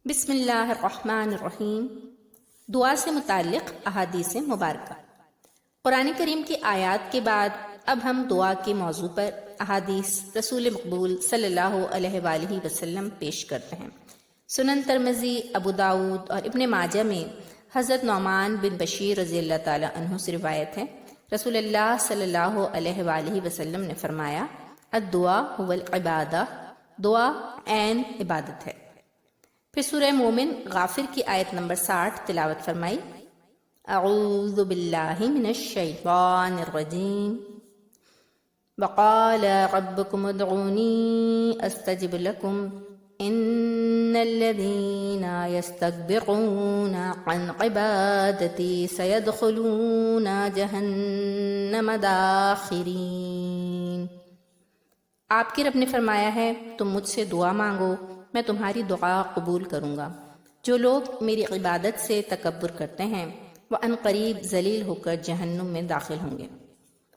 بسم اللہ الرحمن الرحیم۔ دعا سے متعلق احادیث مبارکہ۔ قرآن کریم کی آیات کے بعد اب ہم دعا کے موضوع پر احادیث رسول مقبول صلی اللہ علیہ وآلہ وسلم پیش کرتے ہیں۔ سنن ترمذی، ابو داود اور ابن ماجہ میں حضرت نعمان بن بشیر رضی اللہ تعالی عنہ سے روایت ہے، رسول اللہ صلی اللہ علیہ وآلہ وسلم نے فرمایا، الدعاء هو العبادہ، دعا عین عبادت ہے۔ پھر سورہ مومن غافر کی آیت نمبر 60 تلاوت فرمائی، اعوذ باللہ من الشیطان الرجیم، وقال ربکم ادعونی استجب لکم ان الذین یستکبرون عن عبادتی سیدخلون جہنم داخرین۔ آپ کے رب نے فرمایا ہے، تم مجھ سے دعا مانگو، میں تمہاری دعا قبول کروں گا۔ جو لوگ میری عبادت سے تکبر کرتے ہیں وہ عنقریب ذلیل ہو کر جہنم میں داخل ہوں گے۔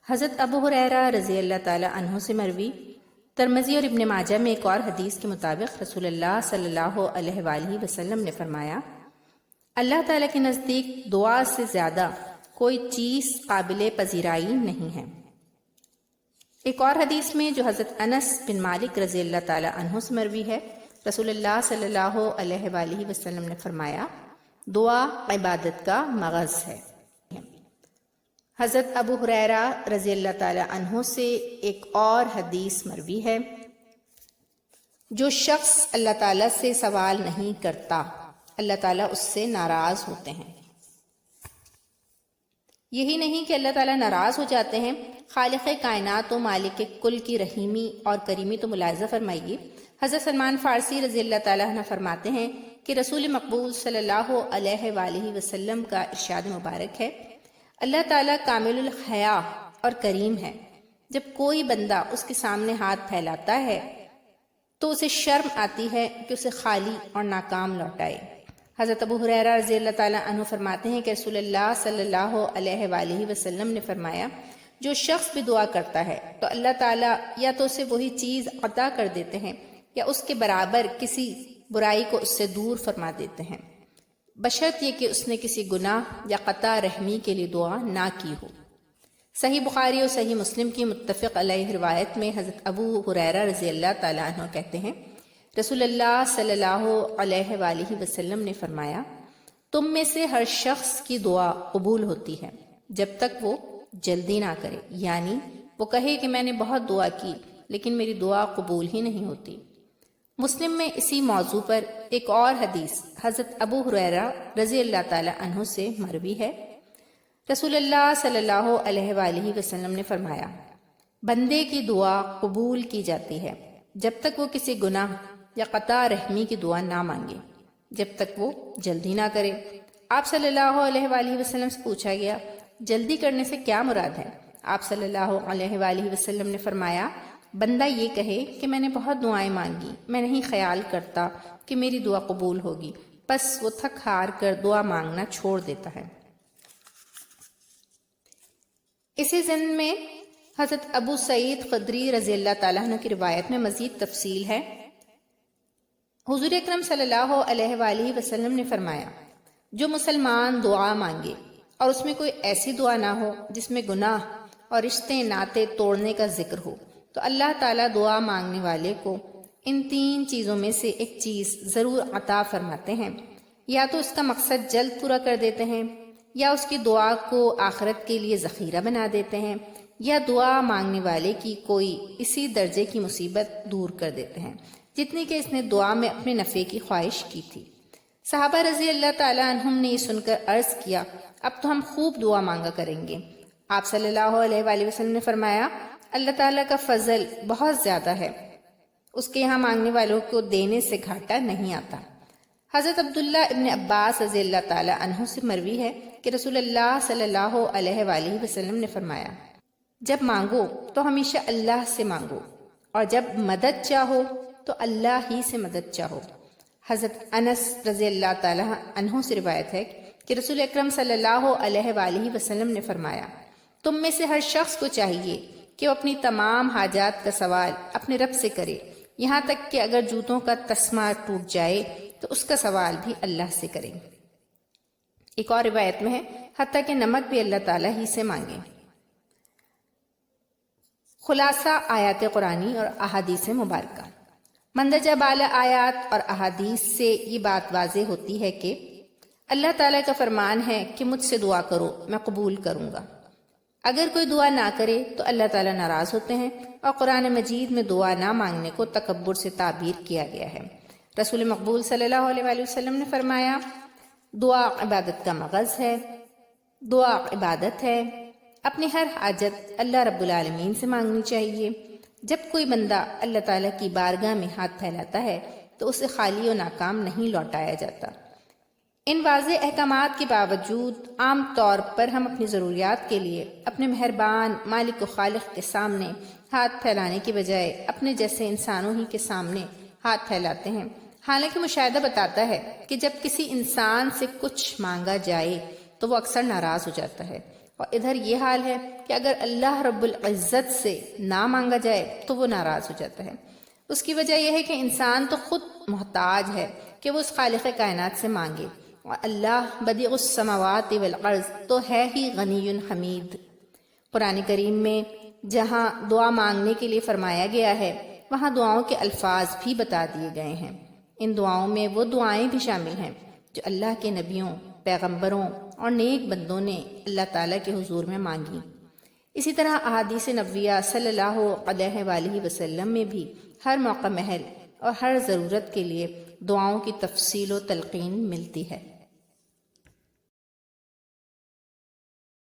حضرت ابو ہریرہ رضی اللہ تعالی عنہ سے مروی، ترمذی اور ابن ماجہ میں ایک اور حدیث کے مطابق رسول اللہ صلی اللہ علیہ وآلہ وسلم نے فرمایا، اللہ تعالیٰ کے نزدیک دعا سے زیادہ کوئی چیز قابل پذیرائی نہیں ہے۔ ایک اور حدیث میں جو حضرت انس بن مالک رضی اللہ تعالی عنہ سے مروی ہے، رسول اللہ صلی اللہ علیہ وآلہ وسلم نے فرمایا، دعا عبادت کا مغز ہے۔ حضرت ابو ہریرہ رضی اللہ تعالی عنہ سے ایک اور حدیث مروی ہے، جو شخص اللہ تعالیٰ سے سوال نہیں کرتا اللہ تعالیٰ اس سے ناراض ہوتے ہیں۔ یہی نہیں کہ اللہ تعالیٰ ناراض ہو جاتے ہیں، خالق کائنات و مالک کل کی رحیمی اور کریمی تو ملاحظہ فرمائیے۔ حضرت سلمان فارسی رضی اللہ تعالیٰ عنہ فرماتے ہیں کہ رسول مقبول صلی اللہ علیہ وآلہ وسلم کا ارشاد مبارک ہے، اللہ تعالیٰ کامل الحیا اور کریم ہے۔ جب کوئی بندہ اس کے سامنے ہاتھ پھیلاتا ہے تو اسے شرم آتی ہے کہ اسے خالی اور ناکام لوٹائے۔ حضرت ابو ہریرہ رضی اللہ تعالیٰ عنہ فرماتے ہیں کہ رسول اللہ صلی اللہ علیہ وآلہ وسلم نے فرمایا، جو شخص بھی دعا کرتا ہے تو اللہ تعالیٰ یا تو اسے وہی چیز عطا کر دیتے ہیں یا اس کے برابر کسی برائی کو اس سے دور فرما دیتے ہیں، بشرط یہ کہ اس نے کسی گناہ یا قطع رحمی کے لیے دعا نہ کی ہو۔ صحیح بخاری اور صحیح مسلم کی متفق علیہ روایت میں حضرت ابو ہریرہ رضی اللہ تعالیٰ عنہ کہتے ہیں، رسول اللہ صلی اللہ علیہ وآلہ وسلم نے فرمایا، تم میں سے ہر شخص کی دعا قبول ہوتی ہے جب تک وہ جلدی نہ کرے، یعنی وہ کہے کہ میں نے بہت دعا کی لیکن میری دعا قبول ہی نہیں ہوتی۔ مسلم میں اسی موضوع پر ایک اور حدیث حضرت ابو ہریرہ رضی اللہ تعالی عنہ سے مروی ہے، رسول اللہ صلی اللہ علیہ وآلہ وسلم نے فرمایا، بندے کی دعا قبول کی جاتی ہے جب تک وہ کسی گناہ یا قطع رحمی کی دعا نہ مانگے، جب تک وہ جلدی نہ کرے۔ آپ صلی اللہ علیہ وآلہ وسلم سے پوچھا گیا، جلدی کرنے سے کیا مراد ہے؟ آپ صلی اللہ علیہ وآلہ وسلم نے فرمایا، بندہ یہ کہے کہ میں نے بہت دعائیں مانگی، میں نہیں خیال کرتا کہ میری دعا قبول ہوگی، بس وہ تھک ہار کر دعا مانگنا چھوڑ دیتا ہے۔ اسی ضمن میں حضرت ابو سعید خدری رضی اللہ تعالیٰ عنہ کی روایت میں مزید تفصیل ہے۔ حضور اکرم صلی اللہ علیہ وآلہ وسلم نے فرمایا، جو مسلمان دعا مانگے اور اس میں کوئی ایسی دعا نہ ہو جس میں گناہ اور رشتے ناطے توڑنے کا ذکر ہو، تو اللہ تعالیٰ دعا مانگنے والے کو ان تین چیزوں میں سے ایک چیز ضرور عطا فرماتے ہیں، یا تو اس کا مقصد جلد پورا کر دیتے ہیں، یا اس کی دعا کو آخرت کے لیے ذخیرہ بنا دیتے ہیں، یا دعا مانگنے والے کی کوئی اسی درجے کی مصیبت دور کر دیتے ہیں جتنی کہ اس نے دعا میں اپنے نفع کی خواہش کی تھی۔ صحابہ رضی اللہ تعالیٰ عنہم نے یہ سن کر عرض کیا، اب تو ہم خوب دعا مانگا کریں گے۔ آپ صلی اللہ علیہ وآلہ وسلم نے فرمایا، اللہ تعالیٰ کا فضل بہت زیادہ ہے، اس کے یہاں مانگنے والوں کو دینے سے گھاٹا نہیں آتا۔ حضرت عبداللہ ابن عباس رضی اللہ تعالیٰ عنہ سے مروی ہے کہ رسول اللہ صلی اللہ علیہ وآلہ وسلم نے فرمایا، جب مانگو تو ہمیشہ اللہ سے مانگو، اور جب مدد چاہو تو اللہ ہی سے مدد چاہو۔ حضرت انس رضی اللہ تعالیٰ عنہ سے روایت ہے کہ رسول اکرم صلی اللہ علیہ وآلہ وسلم نے فرمایا، تم میں سے ہر شخص کو چاہیے کہ وہ اپنی تمام حاجات کا سوال اپنے رب سے کرے، یہاں تک کہ اگر جوتوں کا تسمہ ٹوٹ جائے تو اس کا سوال بھی اللہ سے کریں۔ ایک اور روایت میں ہے حتیٰ کہ نمک بھی اللہ تعالیٰ ہی سے مانگیں۔ خلاصہ آیات قرآنی اور احادیث مبارکہ۔ مندرجہ بالا آیات اور احادیث سے یہ بات واضح ہوتی ہے کہ اللہ تعالیٰ کا فرمان ہے کہ مجھ سے دعا کرو میں قبول کروں گا۔ اگر کوئی دعا نہ کرے تو اللہ تعالیٰ ناراض ہوتے ہیں، اور قرآن مجید میں دعا نہ مانگنے کو تکبر سے تعبیر کیا گیا ہے۔ رسول مقبول صلی اللہ علیہ وآلہ وسلم نے فرمایا دعا عبادت کا مغز ہے، دعا عبادت ہے، اپنی ہر حاجت اللہ رب العالمین سے مانگنی چاہیے۔ جب کوئی بندہ اللہ تعالیٰ کی بارگاہ میں ہاتھ پھیلاتا ہے تو اسے خالی و ناکام نہیں لوٹایا جاتا۔ ان واضح احکامات کے باوجود عام طور پر ہم اپنی ضروریات کے لیے اپنے مہربان مالک و خالق کے سامنے ہاتھ پھیلانے کی بجائے اپنے جیسے انسانوں ہی کے سامنے ہاتھ پھیلاتے ہیں۔ حالانکہ مشاہدہ بتاتا ہے کہ جب کسی انسان سے کچھ مانگا جائے تو وہ اکثر ناراض ہو جاتا ہے، اور ادھر یہ حال ہے کہ اگر اللہ رب العزت سے نہ مانگا جائے تو وہ ناراض ہو جاتا ہے۔ اس کی وجہ یہ ہے کہ انسان تو خود محتاج ہے کہ وہ اس خالق کائنات سے مانگے، اور اللہ بدیع السماوات والارض تو ہے ہی غنی حمید۔ قرآن کریم میں جہاں دعا مانگنے کے لیے فرمایا گیا ہے وہاں دعاؤں کے الفاظ بھی بتا دیے گئے ہیں۔ ان دعاؤں میں وہ دعائیں بھی شامل ہیں جو اللہ کے نبیوں، پیغمبروں اور نیک بندوں نے اللہ تعالیٰ کے حضور میں مانگی۔ اسی طرح احادیث نبویہ صلی اللہ علیہ وآلہ وسلم میں بھی ہر موقع محل اور ہر ضرورت کے لیے دعاؤں کی تفصیل و تلقین ملتی ہے۔